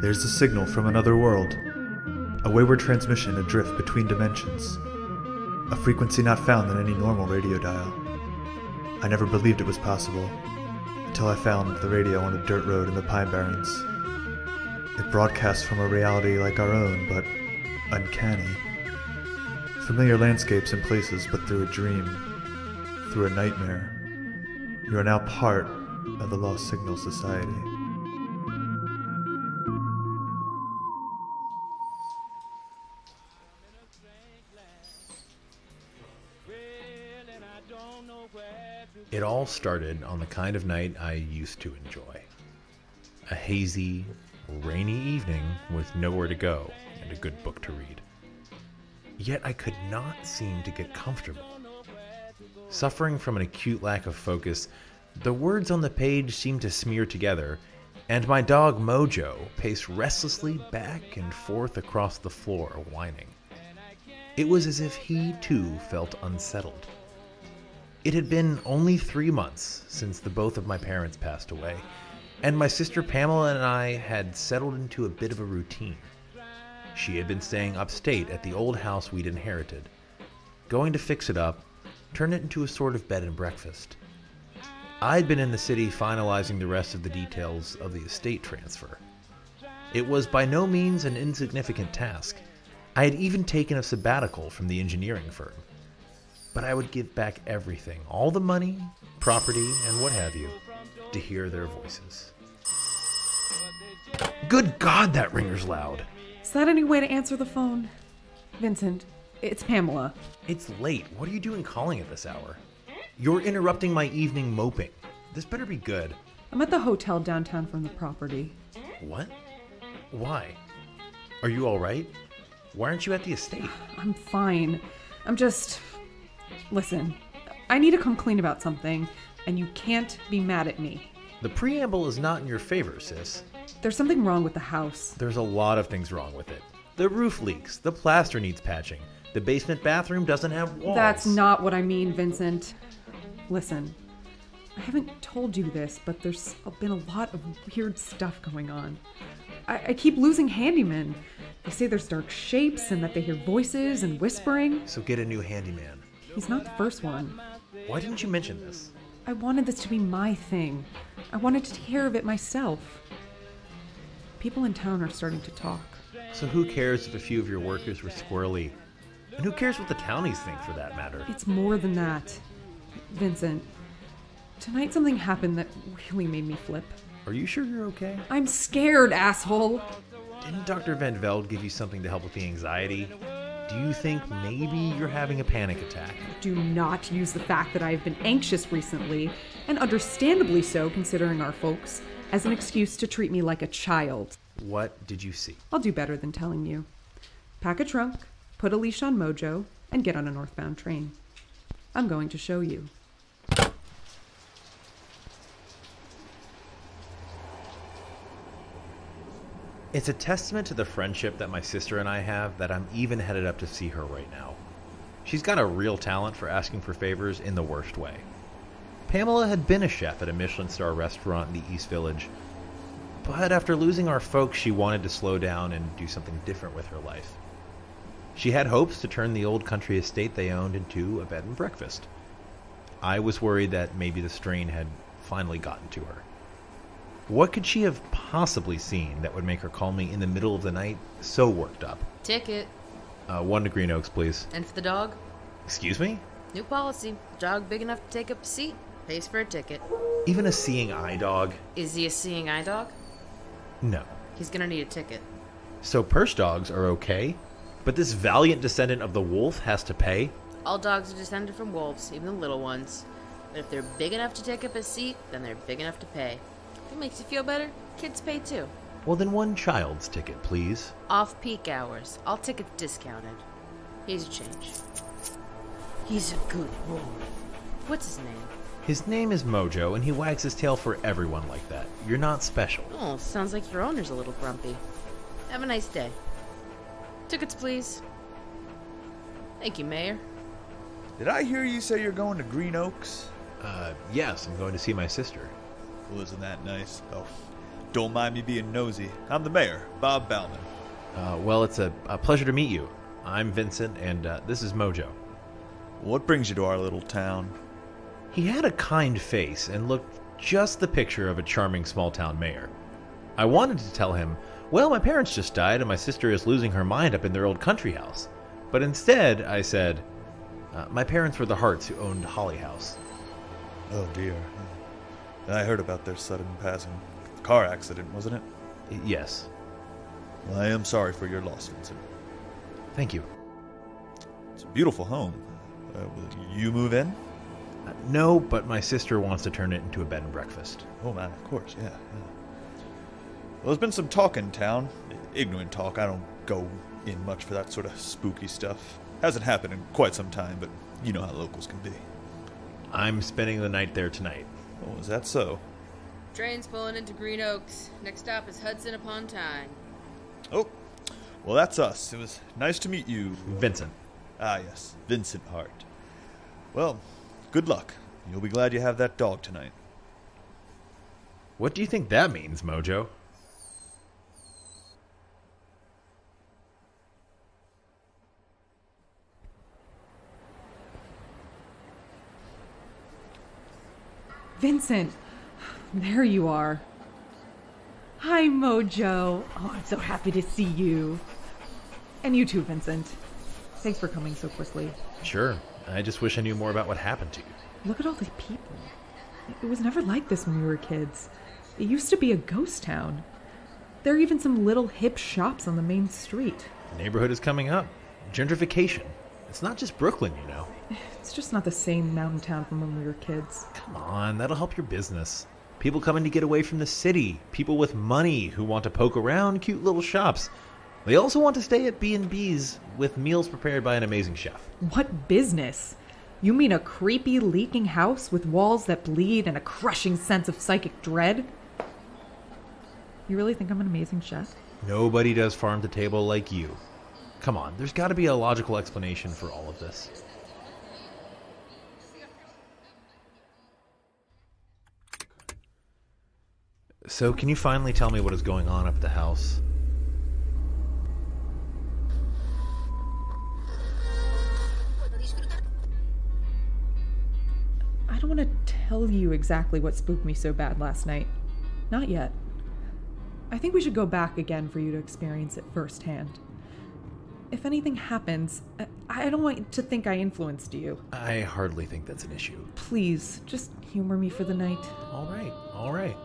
There's a signal from another world. A wayward transmission adrift between dimensions. A frequency not found in any normal radio dial. I never believed it was possible, until I found the radio on a dirt road in the Pine Barrens. It broadcasts from a reality like our own, but uncanny. Familiar landscapes and places, but through a dream, through a nightmare. You are now part of the Lost Signal Society. It all started on the kind of night I used to enjoy. A hazy, rainy evening with nowhere to go and a good book to read. Yet I could not seem to get comfortable. Suffering from an acute lack of focus, the words on the page seemed to smear together, and my dog Mojo paced restlessly back and forth across the floor, whining. It was as if he too felt unsettled. It had been only 3 months since the both of my parents passed away, and my sister Pamela and I had settled into a bit of a routine. She had been staying upstate at the old house we'd inherited, going to fix it up, turn it into a sort of bed and breakfast. I'd been in the city finalizing the rest of the details of the estate transfer. It was by no means an insignificant task. I had even taken a sabbatical from the engineering firm. But I would give back everything, all the money, property, and what have you, to hear their voices. Good God, that ringer's loud. Is that any way to answer the phone? Vincent, it's Pamela. It's late. What are you doing calling at this hour? You're interrupting my evening moping. This better be good. I'm at the hotel downtown from the property. What? Why? Are you all right? Why aren't you at the estate? I'm fine. I'm just... Listen, I need to come clean about something, and you can't be mad at me. The preamble is not in your favor, sis. There's something wrong with the house. There's a lot of things wrong with it. The roof leaks, the plaster needs patching, the basement bathroom doesn't have walls. That's not what I mean, Vincent. Listen, I haven't told you this, but there's been a lot of weird stuff going on. I keep losing handymen. They say there's dark shapes and that they hear voices and whispering. So get a new handyman. He's not the first one. Why didn't you mention this? I wanted this to be my thing. I wanted to take care of it myself. People in town are starting to talk. So who cares if a few of your workers were squirrely? And who cares what the townies think, for that matter? It's more than that. Vincent, tonight something happened that really made me flip. Are you sure you're okay? I'm scared, asshole! Didn't Dr. Van Velde give you something to help with the anxiety? Do you think maybe you're having a panic attack? Do not use the fact that I've been anxious recently, and understandably so considering our folks, as an excuse to treat me like a child. What did you see? I'll do better than telling you. Pack a trunk, put a leash on Mojo, and get on a northbound train. I'm going to show you. It's a testament to the friendship that my sister and I have that I'm even headed up to see her right now. She's got a real talent for asking for favors in the worst way. Pamela had been a chef at a Michelin star restaurant in the East Village, but after losing our folks, she wanted to slow down and do something different with her life. She had hopes to turn the old country estate they owned into a bed and breakfast. I was worried that maybe the strain had finally gotten to her. What could she have possibly seen that would make her call me in the middle of the night so worked up? Ticket. 1 to Green Oaks, please. And for the dog? Excuse me? New policy. Dog big enough to take up a seat pays for a ticket. Even a seeing eye dog? Is he a seeing eye dog? No. He's gonna need a ticket. So purse dogs are okay, but this valiant descendant of the wolf has to pay? All dogs are descended from wolves, even the little ones. But if they're big enough to take up a seat, then they're big enough to pay. If it makes you feel better, kids pay too. Well, then 1 child's ticket, please. Off-peak hours. All tickets discounted. Here's your change. He's a good wolf. What's his name? His name is Mojo, and he wags his tail for everyone like that. You're not special. Oh, sounds like your owner's a little grumpy. Have a nice day. Tickets, please. Thank you, Mayor. Did I hear you say you're going to Green Oaks? Yes, I'm going to see my sister. Well, isn't that nice? Oh, Don't mind me being nosy. I'm the mayor, Bob Bauman. Well, it's a pleasure to meet you. I'm Vincent, and this is Mojo. What brings you to our little town? He had a kind face and looked just the picture of a charming small-town mayor. I wanted to tell him, well, my parents just died and my sister is losing her mind up in their old country house. But instead, I said, my parents were the Hartes who owned Holly House. Oh, dear. I heard about their sudden passing. Car accident, wasn't it? Yes. Well, I am sorry for your loss, Vincent. Thank you. It's a beautiful home. Will you move in? No, but my sister wants to turn it into a bed and breakfast. Oh, man, of course, yeah. Well, there's been some talk in town. Ignorant talk. I don't go in much for that sort of spooky stuff. Hasn't happened in quite some time, but you know how locals can be. I'm spending the night there tonight. Oh, is that so? Train's pulling into Green Oaks. Next stop is Hudson upon Tyne. Oh, well, that's us. It was nice to meet you. Vincent. Ah, yes, Vincent Harte. Well, good luck. You'll be glad you have that dog tonight. What do you think that means, Mojo? Vincent, there you are. Hi, Mojo. Oh, I'm so happy to see you. And you too, Vincent. Thanks for coming so quickly. Sure. I just wish I knew more about what happened to you. Look at all these people. It was never like this when we were kids. It used to be a ghost town. There are even some little hip shops on the main street. The neighborhood is coming up. Gentrification. It's not just Brooklyn, you know. It's just not the same mountain town from when we were kids. Come on, that'll help your business. People coming to get away from the city. People with money who want to poke around cute little shops. They also want to stay at B&Bs with meals prepared by an amazing chef. What business? You mean a creepy, leaking house with walls that bleed and a crushing sense of psychic dread? You really think I'm an amazing chef? Nobody does farm to table like you. Come on, there's got to be a logical explanation for all of this. So, can you finally tell me what is going on up at the house? I don't want to tell you exactly what spooked me so bad last night. Not yet. I think we should go back again for you to experience it firsthand. If anything happens, I don't want to think I influenced you. I hardly think that's an issue. Please, just humor me for the night. All right.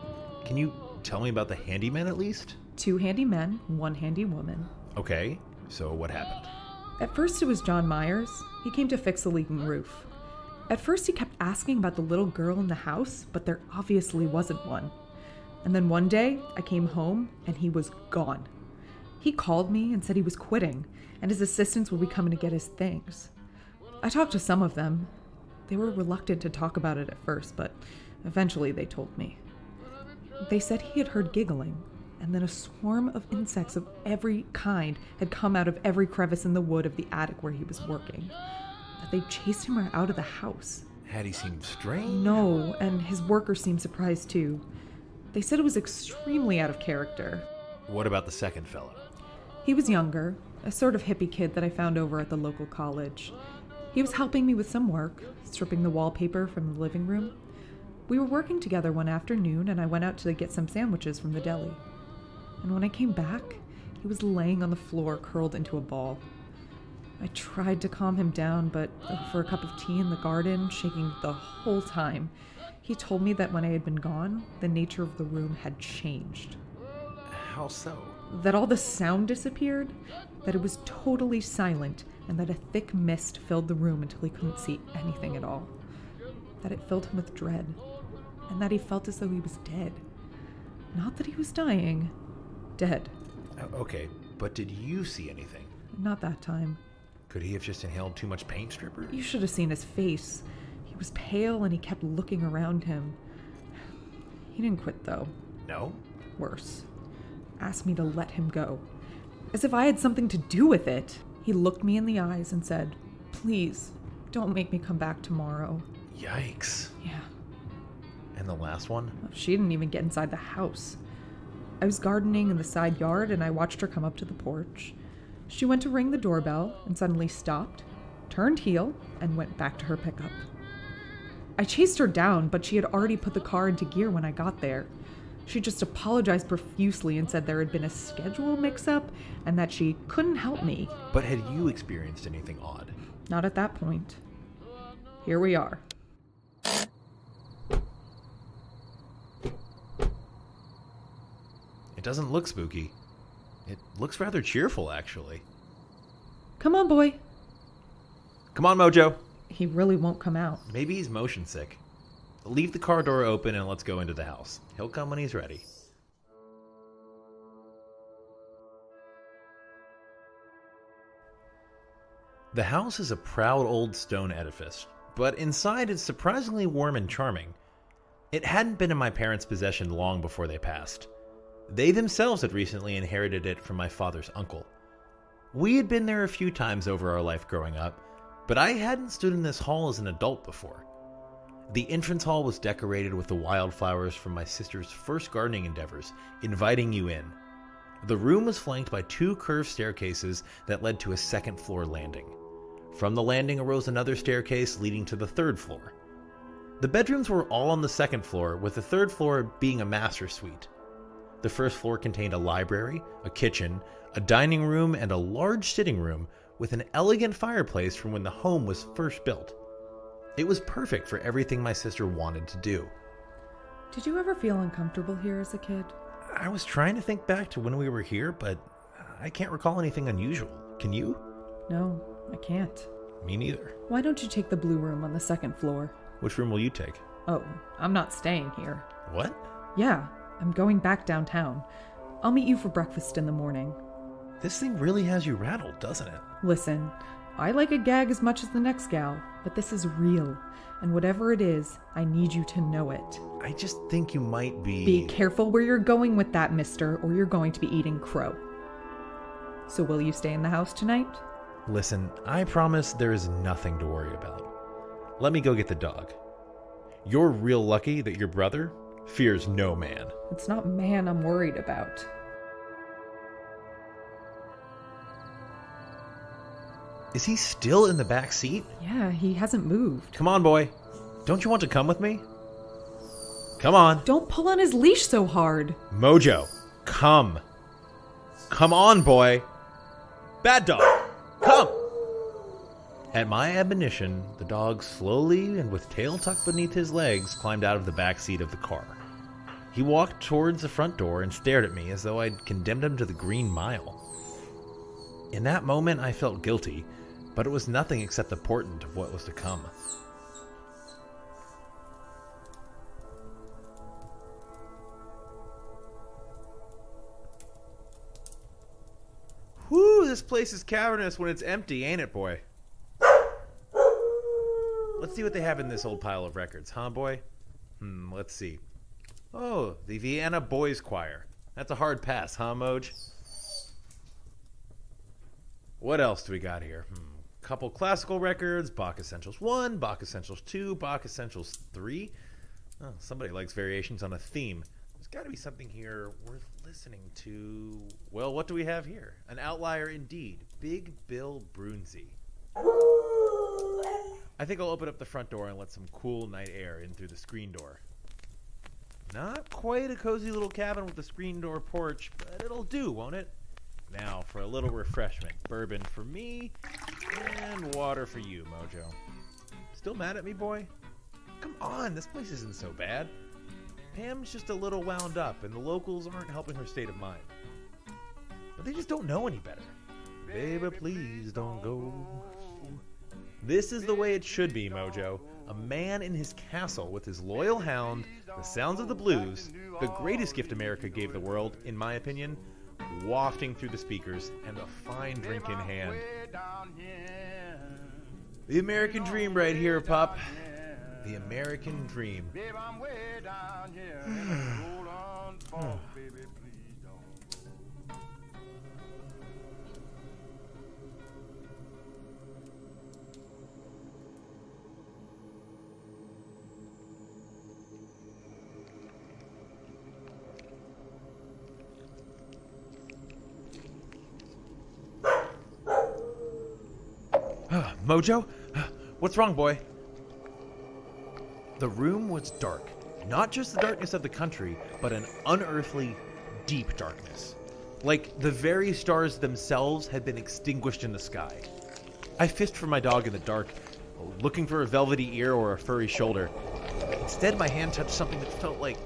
Can you tell me about the handyman at least? 2 handy men, 1 handy woman. Okay, so what happened? At first it was John Myers. He came to fix the leaking roof. At first he kept asking about the little girl in the house, but there obviously wasn't one. And then one day I came home and he was gone. He called me and said he was quitting, and his assistants would be coming to get his things. I talked to some of them. They were reluctant to talk about it at first, but eventually they told me. They said he had heard giggling, and then a swarm of insects of every kind had come out of every crevice in the wood of the attic where he was working. That they chased him out of the house. Had he seemed strange? No, and his workers seemed surprised too. They said it was extremely out of character. What about the second fellow? He was younger, a sort of hippie kid that I found over at the local college. He was helping me with some work, stripping the wallpaper from the living room. We were working together one afternoon, and I went out to get some sandwiches from the deli. And when I came back, he was laying on the floor, curled into a ball. I tried to calm him down, but for a cup of tea in the garden, shaking the whole time, he told me that when I had been gone, the nature of the room had changed. How so? That all the sound disappeared, that it was totally silent, and that a thick mist filled the room until he couldn't see anything at all. That it filled him with dread, and that he felt as though he was dead. Not that he was dying. Dead. Okay, but did you see anything? Not that time. Could he have just inhaled too much paint stripper? You should have seen his face. He was pale and he kept looking around him. He didn't quit, though. No? Worse. Asked me to let him go. As if I had something to do with it. He looked me in the eyes and said, "Please, don't make me come back tomorrow." Yikes. Yeah. And the last one? She didn't even get inside the house. I was gardening in the side yard and I watched her come up to the porch. She went to ring the doorbell and suddenly stopped, turned heel, and went back to her pickup. I chased her down, but she had already put the car into gear when I got there. She just apologized profusely and said there had been a schedule mix-up and that she couldn't help me. But had you experienced anything odd? Not at that point. Here we are. It doesn't look spooky. It looks rather cheerful, actually. Come on, boy. Come on, Mojo. He really won't come out. Maybe he's motion sick. Leave the car door open and let's go into the house. He'll come when he's ready. The house is a proud old stone edifice, but inside it's surprisingly warm and charming. It hadn't been in my parents' possession long before they passed. They themselves had recently inherited it from my father's uncle. We had been there a few times over our life growing up, but I hadn't stood in this hall as an adult before. The entrance hall was decorated with the wildflowers from my sister's first gardening endeavors, inviting you in. The room was flanked by 2 curved staircases that led to a second-floor landing. From the landing arose another staircase leading to the 3rd floor. The bedrooms were all on the 2nd floor, with the 3rd floor being a master suite. The 1st floor contained a library, a kitchen, a dining room, and a large sitting room with an elegant fireplace from when the home was first built. It was perfect for everything my sister wanted to do. Did you ever feel uncomfortable here as a kid? I was trying to think back to when we were here, but I can't recall anything unusual. Can you? No, I can't. Me neither. Why don't you take the blue room on the 2nd floor? Which room will you take? Oh, I'm not staying here. What? Yeah, I'm going back downtown. I'll meet you for breakfast in the morning. This thing really has you rattled, doesn't it? Listen, I like a gag as much as the next gal, but this is real. And whatever it is, I need you to know it. I just think you might be... Be careful where you're going with that, mister, or you're going to be eating crow. So will you stay in the house tonight? Listen, I promise there is nothing to worry about. Let me go get the dog. You're real lucky that your brother fears no man. It's not man I'm worried about. Is he still in the back seat? Yeah, he hasn't moved. Come on, boy. Don't you want to come with me? Come on. Don't pull on his leash so hard. Mojo, come. Come on, boy. Bad dog, come. At my admonition, the dog slowly and with tail tucked beneath his legs climbed out of the back seat of the car. He walked towards the front door and stared at me as though I'd condemned him to the Green Mile. In that moment, I felt guilty, but it was nothing except the portent of what was to come. Whew, this place is cavernous when it's empty, ain't it, boy? Let's see what they have in this old pile of records, huh, boy? Let's see. Oh, the Vienna Boys Choir. That's a hard pass, huh, Moj? What else do we got here? Couple classical records, Bach Essentials 1, Bach Essentials 2, Bach Essentials 3. Oh, somebody likes variations on a theme. There's got to be something here worth listening to. Well, what do we have here? An outlier indeed. Big Bill Brunzi. I think I'll open up the front door and let some cool night air in through the screen door. Not quite a cozy little cabin with a screen door porch, but it'll do, won't it? Now, for a little refreshment. Bourbon for me, and water for you, Mojo. Still mad at me, boy? Come on, this place isn't so bad. Pam's just a little wound up, and the locals aren't helping her state of mind. But they just don't know any better. Baby, please don't go. This is the way it should be, Mojo. A man in his castle with his loyal hound, the sounds of the blues, the greatest gift America gave the world, in my opinion, wafting through the speakers, and a fine drink in hand. The American dream right here, Pop. The American dream. Mojo? What's wrong, boy? The room was dark. Not just the darkness of the country, but an unearthly, deep darkness. Like the very stars themselves had been extinguished in the sky. I fished for my dog in the dark, looking for a velvety ear or a furry shoulder. Instead, my hand touched something that felt like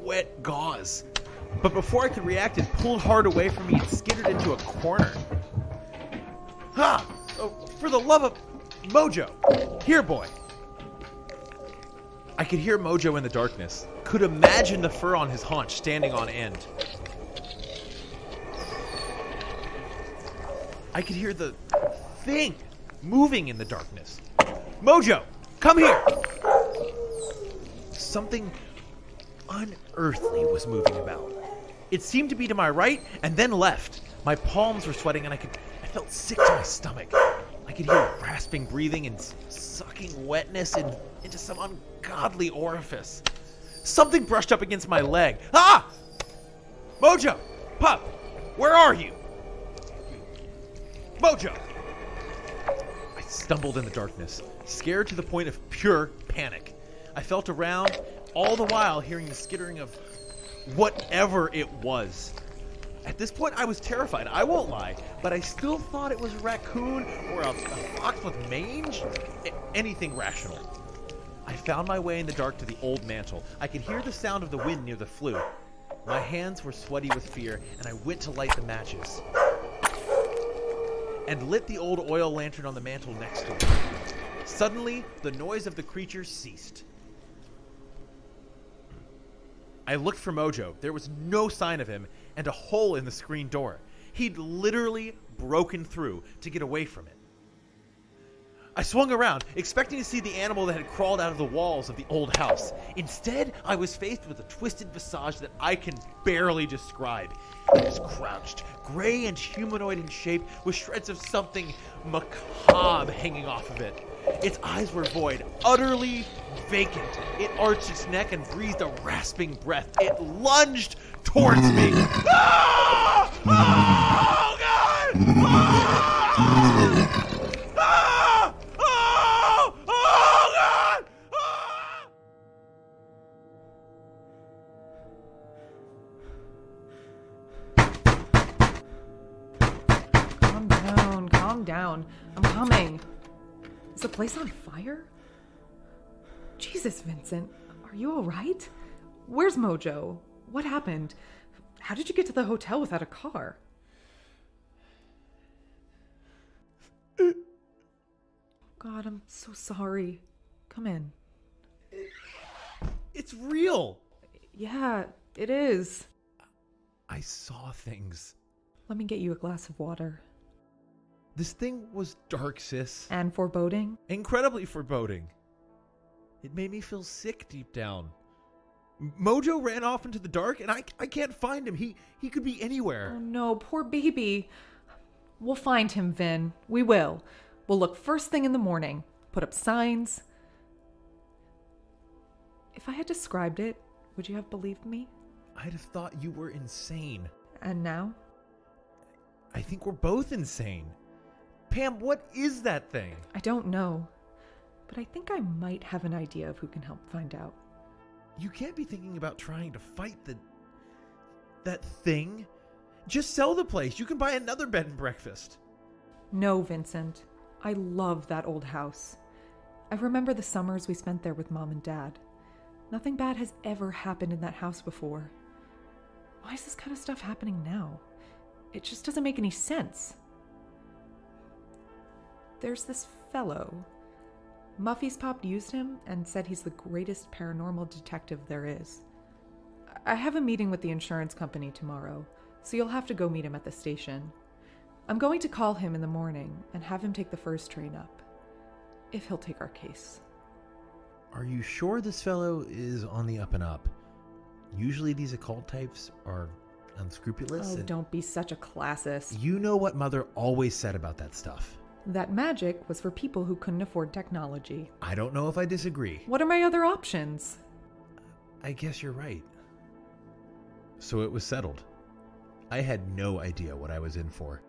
wet gauze. But before I could react, it pulled hard away from me and skittered into a corner. Ha! Oh, for the love of... Mojo! Here, boy! I could hear Mojo in the darkness. Could imagine the fur on his haunch standing on end. I could hear the thing moving in the darkness. Mojo! Come here! Something unearthly was moving about. It seemed to be to my right and then left. My palms were sweating and I felt sick to my stomach. I could hear rasping breathing and sucking wetness into some ungodly orifice. Something brushed up against my leg. Ah! Mojo! Pup! Where are you? Mojo! I stumbled in the darkness, scared to the point of pure panic. I felt around, all the while hearing the skittering of whatever it was. At this point, I was terrified, I won't lie, but I still thought it was a raccoon or a fox with mange. Anything rational. I found my way in the dark to the old mantle. I could hear the sound of the wind near the flue. My hands were sweaty with fear, and I went to light the matches. And lit the old oil lantern on the mantle next to it. Suddenly, the noise of the creature ceased. I looked for Mojo. There was no sign of him, and a hole in the screen door. He'd literally broken through to get away from it. I swung around, expecting to see the animal that had crawled out of the walls of the old house. Instead, I was faced with a twisted visage that I can barely describe. It was crouched, gray and humanoid in shape, with shreds of something macabre hanging off of it. Its eyes were void, utterly vacant. It arched its neck and breathed a rasping breath. It lunged towards me. Ah! Oh, God! Ah! Ah! Oh! Oh, God! Ah! Calm down. I'm coming. Is the place on fire? Jesus, Vincent. Are you all right? Where's Mojo? What happened? How did you get to the hotel without a car? God, I'm so sorry. Come in. It's real. Yeah, it is. I saw things. Let me get you a glass of water. This thing was dark, sis. And foreboding? Incredibly foreboding. It made me feel sick deep down. Mojo ran off into the dark, and I can't find him. He could be anywhere. Oh no, poor baby. We'll find him, Vin. We will. We'll look first thing in the morning. Put up signs. If I had described it, would you have believed me? I'd have thought you were insane. And now? I think we're both insane. Pam, what is that thing? I don't know. But I think I might have an idea of who can help find out. You can't be thinking about trying to fight that thing. Just sell the place. You can buy another bed and breakfast. No, Vincent. I love that old house. I remember the summers we spent there with Mom and Dad. Nothing bad has ever happened in that house before. Why is this kind of stuff happening now? It just doesn't make any sense. There's this fellow. Muffy's Pop used him and said he's the greatest paranormal detective there is. I have a meeting with the insurance company tomorrow, so you'll have to go meet him at the station. I'm going to call him in the morning and have him take the first train up, if he'll take our case. Are you sure this fellow is on the up and up? Usually these occult types are unscrupulous. Oh, don't be such a classist. You know what Mother always said about that stuff. That magic was for people who couldn't afford technology. I don't know if I disagree. What are my other options? I guess you're right. So it was settled. I had no idea what I was in for.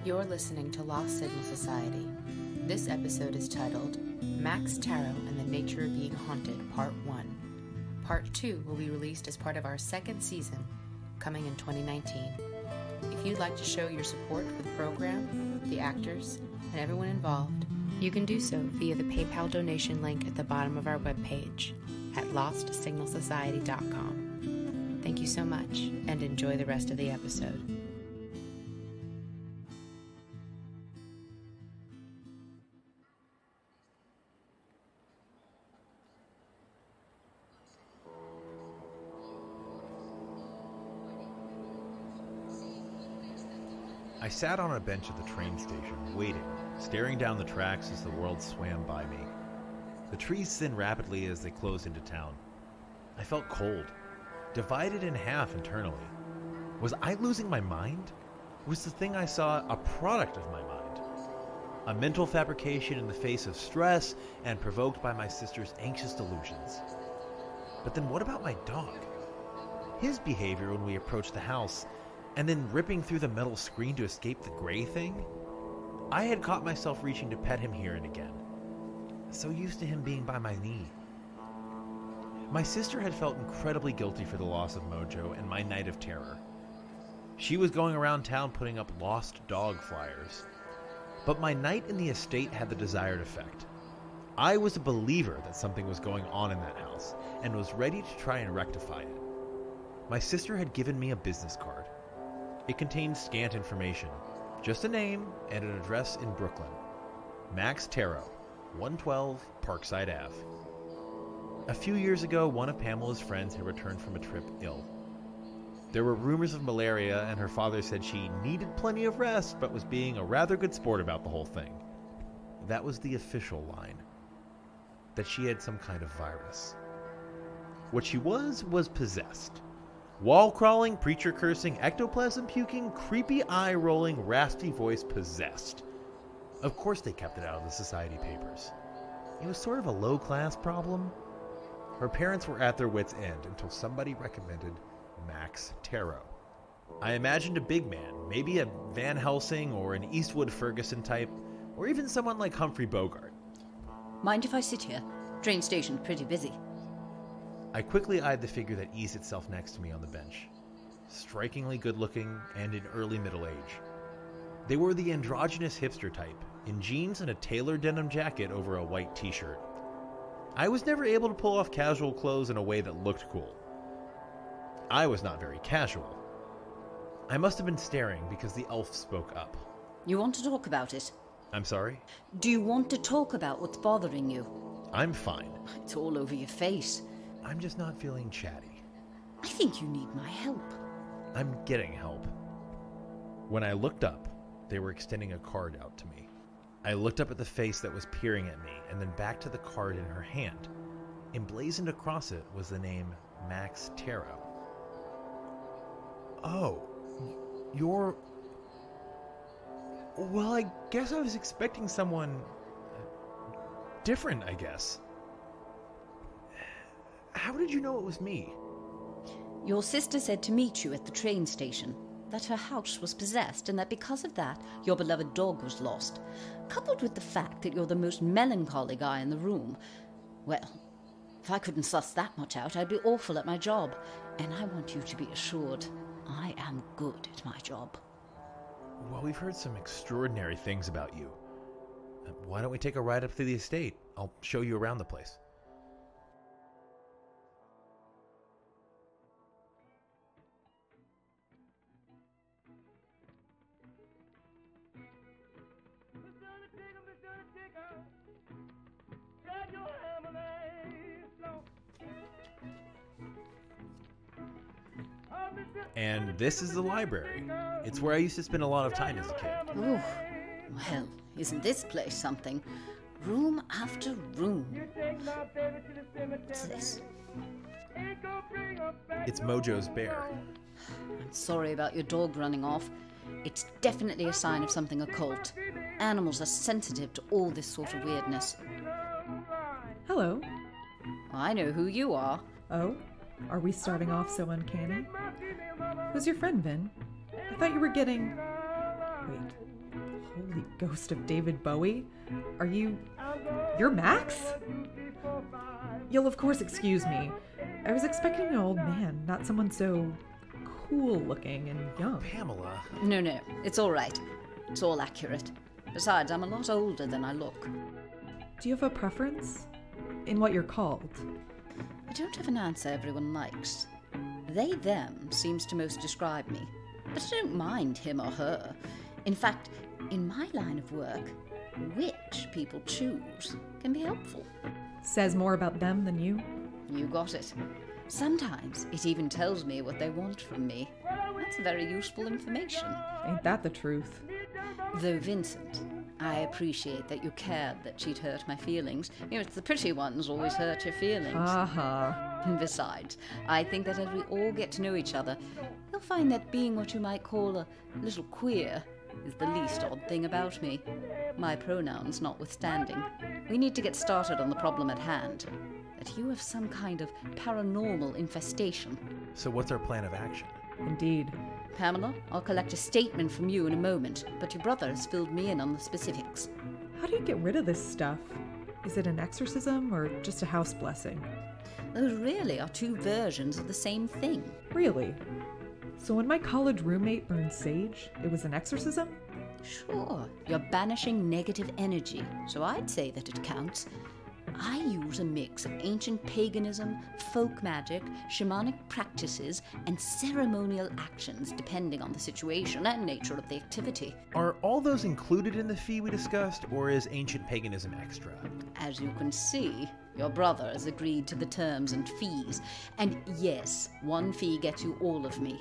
You're listening to Lost Signal Society. This episode is titled Max Taro and the Nature of Being Haunted, Part 1. Part 2 will be released as part of our second season, coming in 2019. If you'd like to show your support for the program, the actors, and everyone involved, you can do so via the PayPal donation link at the bottom of our webpage at lostsignalsociety.com. Thank you so much, and enjoy the rest of the episode. I sat on a bench at the train station, waiting, staring down the tracks as the world swam by me. The trees thinned rapidly as they closed into town. I felt cold, divided in half internally. Was I losing my mind? Was the thing I saw a product of my mind? A mental fabrication in the face of stress and provoked by my sister's anxious delusions. But then what about my dog? His behavior when we approached the house, and then ripping through the metal screen to escape the gray thing? I had caught myself reaching to pet him here and again. So used to him being by my knee. My sister had felt incredibly guilty for the loss of Mojo and my night of terror. She was going around town putting up lost dog flyers. But my night in the estate had the desired effect. I was a believer that something was going on in that house, and was ready to try and rectify it. My sister had given me a business card. It contained scant information, just a name and an address in Brooklyn. Max Taro, 112 Parkside Ave. A few years ago, one of Pamela's friends had returned from a trip ill. There were rumors of malaria, and her father said she needed plenty of rest, but was being a rather good sport about the whole thing. That was the official line. That she had some kind of virus. What she was possessed. Wall-crawling, preacher-cursing, ectoplasm puking, creepy eye-rolling, raspy voice possessed. Of course they kept it out of the society papers. It was sort of a low-class problem. Her parents were at their wits' end until somebody recommended Max Taro. I imagined a big man, maybe a Van Helsing or an Eastwood Ferguson type, or even someone like Humphrey Bogart. Mind if I sit here? Train station's pretty busy. I quickly eyed the figure that eased itself next to me on the bench. Strikingly good-looking and in early middle age. They were the androgynous hipster type, in jeans and a tailored denim jacket over a white t-shirt. I was never able to pull off casual clothes in a way that looked cool. I was not very casual. I must have been staring because the elf spoke up. You want to talk about it? I'm sorry? Do you want to talk about what's bothering you? I'm fine. It's all over your face. I'm just not feeling chatty. I think you need my help. I'm getting help. When I looked up, they were extending a card out to me. I looked up at the face that was peering at me, and then back to the card in her hand. Emblazoned across it was the name Max Taro. Oh, you're... Well, I guess I was expecting someone... different, I guess. How did you know it was me? Your sister said to meet you at the train station, that her house was possessed, and that because of that, your beloved dog was lost. Coupled with the fact that you're the most melancholy guy in the room. Well, if I couldn't suss that much out, I'd be awful at my job. And I want you to be assured, I am good at my job. Well, we've heard some extraordinary things about you. Why don't we take a ride up to the estate? I'll show you around the place. And this is the library. It's where I used to spend a lot of time as a kid. Ooh, well, isn't this place something? Room after room. What's this? It's Mojo's bear. I'm sorry about your dog running off. It's definitely a sign of something occult. Animals are sensitive to all this sort of weirdness. Hello. I know who you are. Oh? Are we starting off so uncanny? Who's your friend, Vin? I thought you were getting... Wait. Holy ghost of David Bowie. You're Max? You'll of course excuse me. I was expecting an old man, not someone so cool looking and young. Pamela. No, it's all right. It's all accurate. Besides, I'm a lot older than I look. Do you have a preference in what you're called? I don't have an answer everyone likes. They, them seems to most describe me. But I don't mind him or her. In fact, in my line of work, which people choose can be helpful. Says more about them than you? You got it. Sometimes it even tells me what they want from me. That's very useful information. Ain't that the truth? Though, Vincent, I appreciate that you cared that she'd hurt my feelings. It's the pretty ones always hurt your feelings. Aha. Besides, I think that as we all get to know each other, you'll find that being what you might call a little queer is the least odd thing about me. My pronouns notwithstanding. We need to get started on the problem at hand. That you have some kind of paranormal infestation. So what's our plan of action? Indeed. Pamela, I'll collect a statement from you in a moment, but your brother has filled me in on the specifics. How do you get rid of this stuff? Is it an exorcism or just a house blessing? Those really are two versions of the same thing. Really? So when my college roommate burned sage, it was an exorcism? Sure, you're banishing negative energy, so I'd say that it counts. I use a mix of ancient paganism, folk magic, shamanic practices, and ceremonial actions depending on the situation and nature of the activity. Are all those included in the fee we discussed, or is ancient paganism extra? As you can see, your brother has agreed to the terms and fees, and yes, one fee gets you all of me.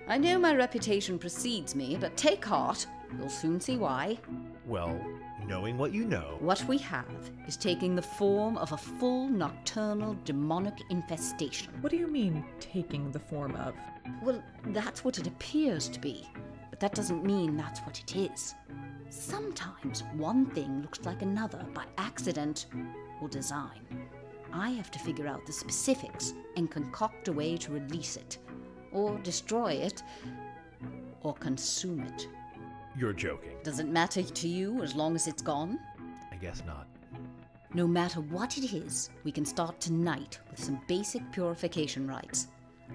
I know my reputation precedes me, but take heart, you'll soon see why. Well, knowing what you know... What we have is taking the form of a full nocturnal demonic infestation. What do you mean, taking the form of? Well, that's what it appears to be, but that doesn't mean that's what it is. Sometimes one thing looks like another by accident or design. I have to figure out the specifics and concoct a way to release it, or destroy it, or consume it. You're joking. Does it matter to you as long as it's gone? I guess not. No matter what it is, we can start tonight with some basic purification rites.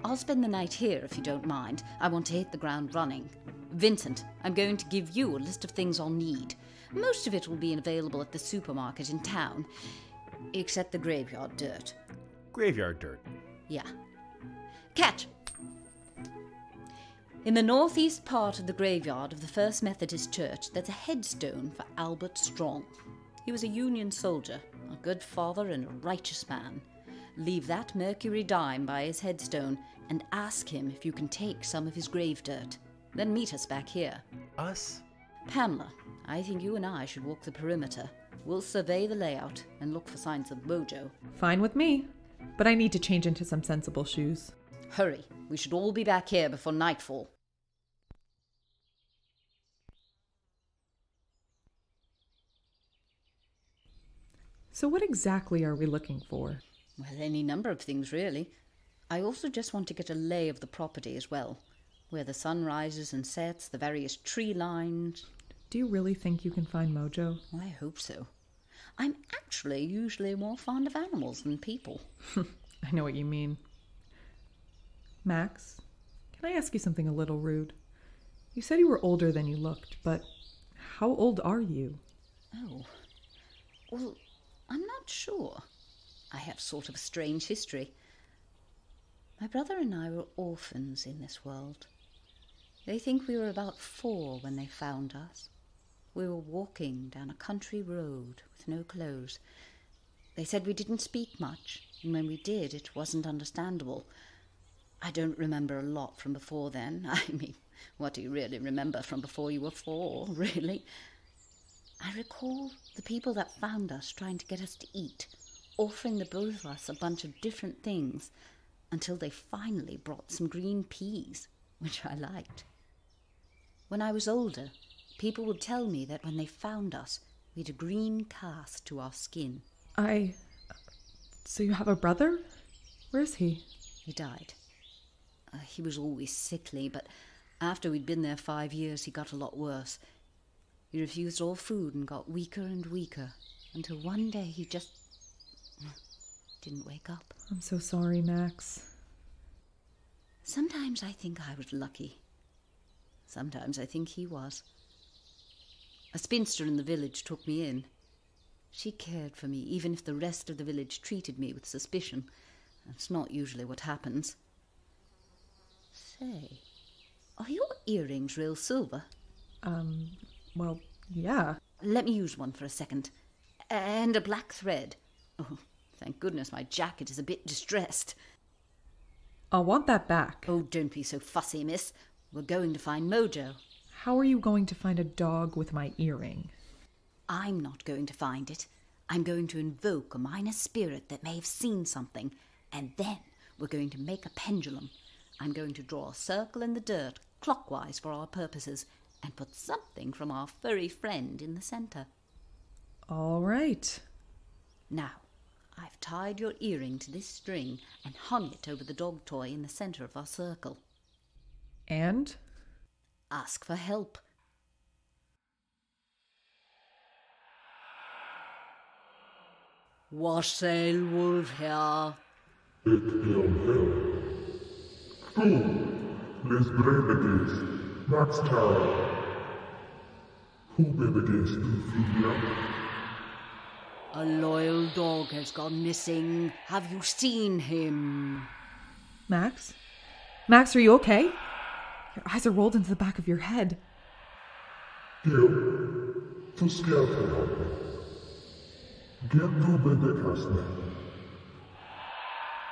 I'll spend the night here if you don't mind. I want to hit the ground running. Vincent, I'm going to give you a list of things I'll need. Most of it will be available at the supermarket in town, except the graveyard dirt. Graveyard dirt. Yeah. Catch! In the northeast part of the graveyard of the First Methodist Church, there's a headstone for Albert Strong. He was a Union soldier, a good father and a righteous man. Leave that mercury dime by his headstone and ask him if you can take some of his grave dirt. Then meet us back here. Us? Pamela, I think you and I should walk the perimeter. We'll survey the layout and look for signs of Mojo. Fine with me, but I need to change into some sensible shoes. Hurry, we should all be back here before nightfall. So what exactly are we looking for? Well, any number of things, really. I also just want to get a lay of the property as well. Where the sun rises and sets, the various tree lines. Do you really think you can find Mojo? I hope so. I'm actually usually more fond of animals than people. I know what you mean. Max, can I ask you something a little rude? You said you were older than you looked, but how old are you? Oh, well, I'm not sure. I have sort of a strange history. My brother and I were orphans in this world. They think we were about 4 when they found us. We were walking down a country road with no clothes. They said we didn't speak much, and when we did, it wasn't understandable. I don't remember a lot from before then. I mean, what do you really remember from before you were 4, really? I recall the people that found us trying to get us to eat, offering the both of us a bunch of different things, until they finally brought some green peas, which I liked. When I was older, people would tell me that when they found us, we had a green cast to our skin. So you have a brother? Where is he? He died. He was always sickly, but after we'd been there 5 years, he got a lot worse. He refused all food and got weaker and weaker, until one day he just didn't wake up. I'm so sorry, Max. Sometimes I think I was lucky. Sometimes I think he was. A spinster in the village took me in. She cared for me, even if the rest of the village treated me with suspicion. That's not usually what happens. Say, are your earrings real silver? Well, yeah. Let me use one for a second. And a black thread. Oh, thank goodness my jacket is a bit distressed. I'll want that back. Oh, don't be so fussy, miss. We're going to find Mojo. How are you going to find a dog with my earring? I'm not going to find it. I'm going to invoke a minor spirit that may have seen something, and then we're going to make a pendulum. I'm going to draw a circle in the dirt, clockwise for our purposes, and put something from our furry friend in the centre. All right. Now, I've tied your earring to this string and hung it over the dog toy in the centre of our circle. And? Ask for help. Wulfhail, Wulfhail. Les brevedes, Max Taro. Who bebedes du filia? A loyal dog has gone missing. Have you seen him? Max? Max, are you okay? Your eyes are rolled into the back of your head. Gil, tu skelter. Gil du bedekas me.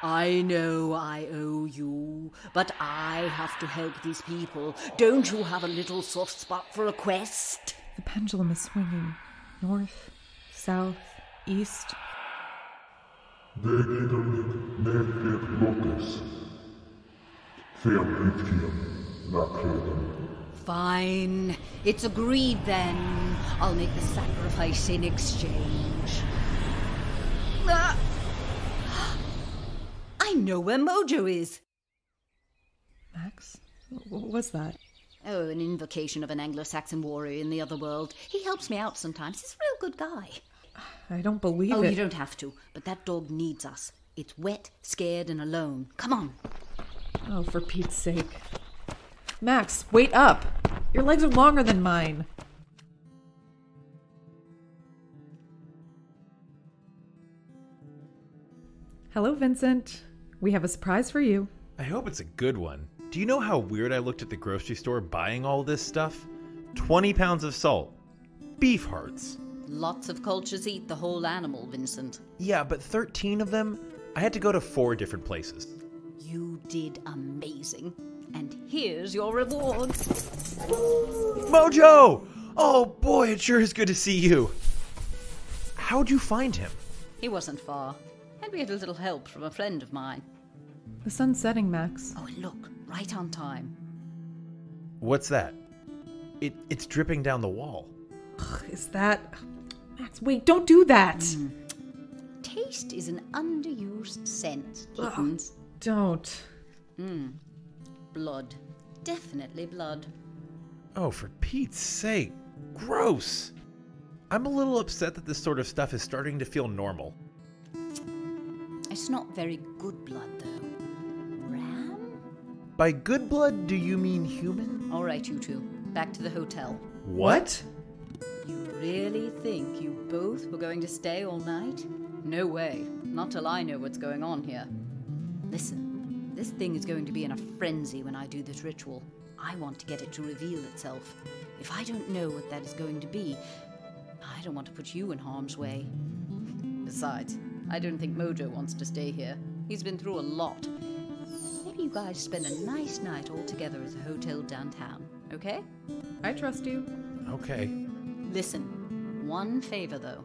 I know I owe you, but I have to help these people. Don't you have a little soft spot for a quest? The pendulum is swinging. North, south, east. Vegedolit neget lotus. Fealhitkium lacredum. Fine. It's agreed then. I'll make the sacrifice in exchange. Ah! I know where Mojo is. Max? What was that? Oh, an invocation of an Anglo-Saxon warrior in the Otherworld. He helps me out sometimes. He's a real good guy. I don't believe Oh, it. you don't have to, but that dog needs us. It's wet, scared, and alone. Come on. Oh, for Pete's sake. Max, wait up! Your legs are longer than mine. Hello, Vincent. We have a surprise for you. I hope it's a good one. Do you know how weird I looked at the grocery store buying all this stuff? 20 pounds of salt. Beef hearts. Lots of cultures eat the whole animal, Vincent. Yeah, but 13 of them? I had to go to 4 different places. You did amazing. And here's your reward. Mojo! Oh boy, it sure is good to see you. How'd you find him? He wasn't far. And we had a little help from a friend of mine. The sun's setting, Max. Oh, look, right on time. What's that? It's dripping down the wall. Ugh, is that... Max, wait, don't do that! Taste is an underused sense, kittens. Don't. Blood. Definitely blood. Oh, for Pete's sake. Gross. I'm a little upset that this sort of stuff is starting to feel normal. It's not very good blood, though. Ram? By good blood, do you mean human? All right, you two. Back to the hotel. What? You really think you both were going to stay all night? No way. Not till I know what's going on here. Listen, this thing is going to be in a frenzy when I do this ritual. I want to get it to reveal itself. If I don't know what that is going to be, I don't want to put you in harm's way. Besides, I don't think Mojo wants to stay here. He's been through a lot. Maybe you guys spend a nice night all together at a hotel downtown, okay? I trust you. Okay. Listen, one favor though.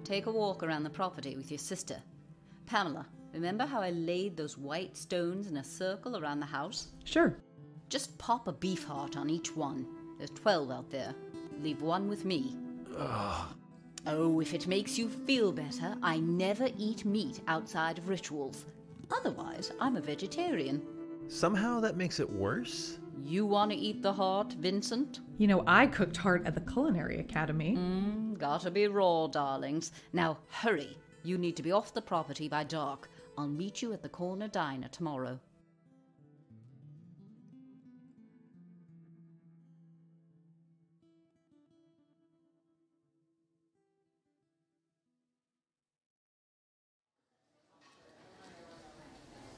Take a walk around the property with your sister. Pamela, remember how I laid those white stones in a circle around the house? Sure. Just pop a beef heart on each one. There's 12 out there. Leave one with me. Ugh. Oh, if it makes you feel better, I never eat meat outside of rituals. Otherwise, I'm a vegetarian. Somehow that makes it worse? You want to eat the heart, Vincent? You know, I cooked Harte at the Culinary Academy. Gotta be raw, darlings. Now, hurry. You need to be off the property by dark. I'll meet you at the corner diner tomorrow.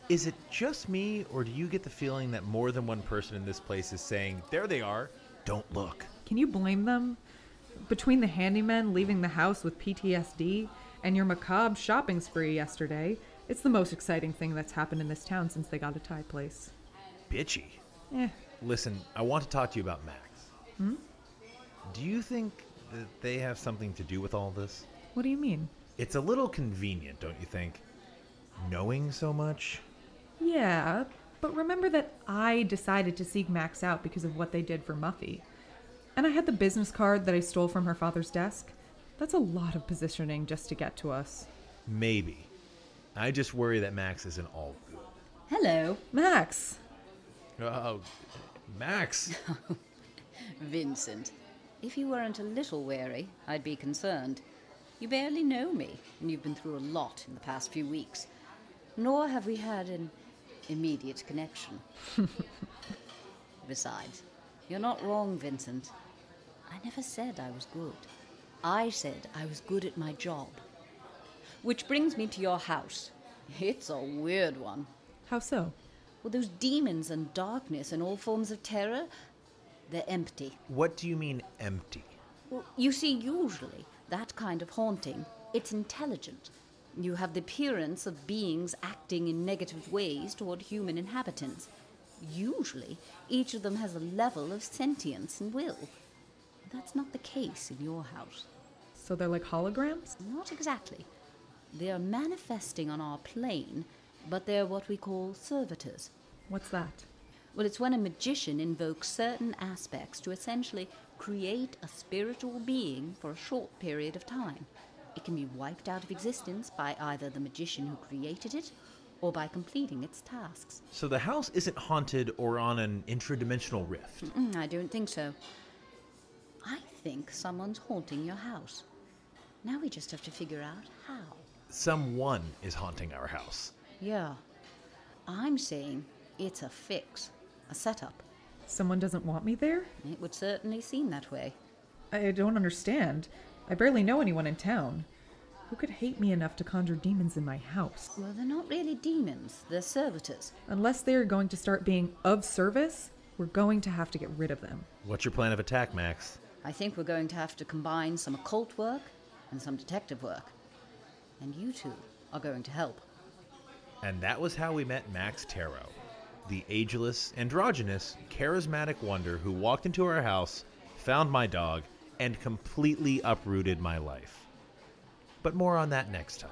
Is it just me, or do you get the feeling that more than one person in this place is saying, there they are, don't look? Can you blame them? Between the handyman leaving the house with PTSD and your macabre shopping spree yesterday, it's the most exciting thing that's happened in this town since they got a Thai place. Bitchy. Eh. Listen, I want to talk to you about Max. Do you think that they have something to do with all this? What do you mean? It's a little convenient, don't you think? Knowing so much? Yeah, but remember that I decided to seek Max out because of what they did for Muffy. And I had the business card that I stole from her father's desk. That's a lot of positioning just to get to us. Maybe. I just worry that Max isn't all good. Hello. Max! Oh, Max! Vincent, if you weren't a little wary, I'd be concerned. You barely know me, and you've been through a lot in the past few weeks. Nor have we had an immediate connection. Besides, you're not wrong, Vincent. I never said I was good. I said I was good at my job. Which brings me to your house. It's a weird one. How so? Well, those demons and darkness and all forms of terror, they're empty. What do you mean, empty? Well, you see, usually, that kind of haunting, it's intelligent. You have the appearance of beings acting in negative ways toward human inhabitants. Usually, each of them has a level of sentience and will. That's not the case in your house. So they're like holograms? Not exactly. They are manifesting on our plane, but they're what we call servitors. What's that? Well, it's when a magician invokes certain aspects to essentially create a spiritual being for a short period of time. It can be wiped out of existence by either the magician who created it or by completing its tasks. So the house isn't haunted or on an intradimensional rift? I don't think so. I think someone's haunting your house. Now we just have to figure out how. Someone is haunting our house. Yeah. I'm saying it's a fix, a setup. Someone doesn't want me there? It would certainly seem that way. I don't understand. I barely know anyone in town. Who could hate me enough to conjure demons in my house? Well, they're not really demons. They're servitors. Unless they are going to start being of service, we're going to have to get rid of them. What's your plan of attack, Max? I think we're going to have to combine some occult work and some detective work. And you two are going to help. And that was how we met Max Taro, the ageless, androgynous, charismatic wonder who walked into our house, found my dog, and completely uprooted my life. But more on that next time.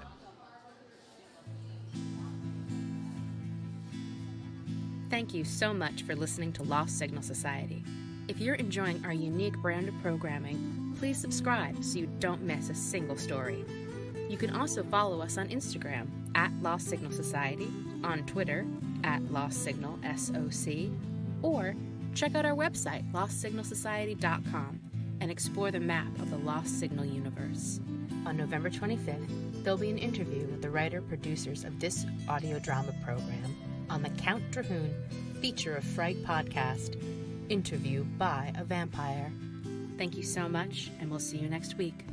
Thank you so much for listening to Lost Signal Society. If you're enjoying our unique brand of programming, please subscribe so you don't miss a single story. You can also follow us on Instagram at Lost Signal Society, on Twitter at Lost Signal SOC, or check out our website, LostSignalSociety.com, and explore the map of the Lost Signal universe. On November 25th, there'll be an interview with the writer-producers of this audio drama program on the Count Drahoon Feature of Fright podcast, Interview by a Vampire. Thank you so much, and we'll see you next week.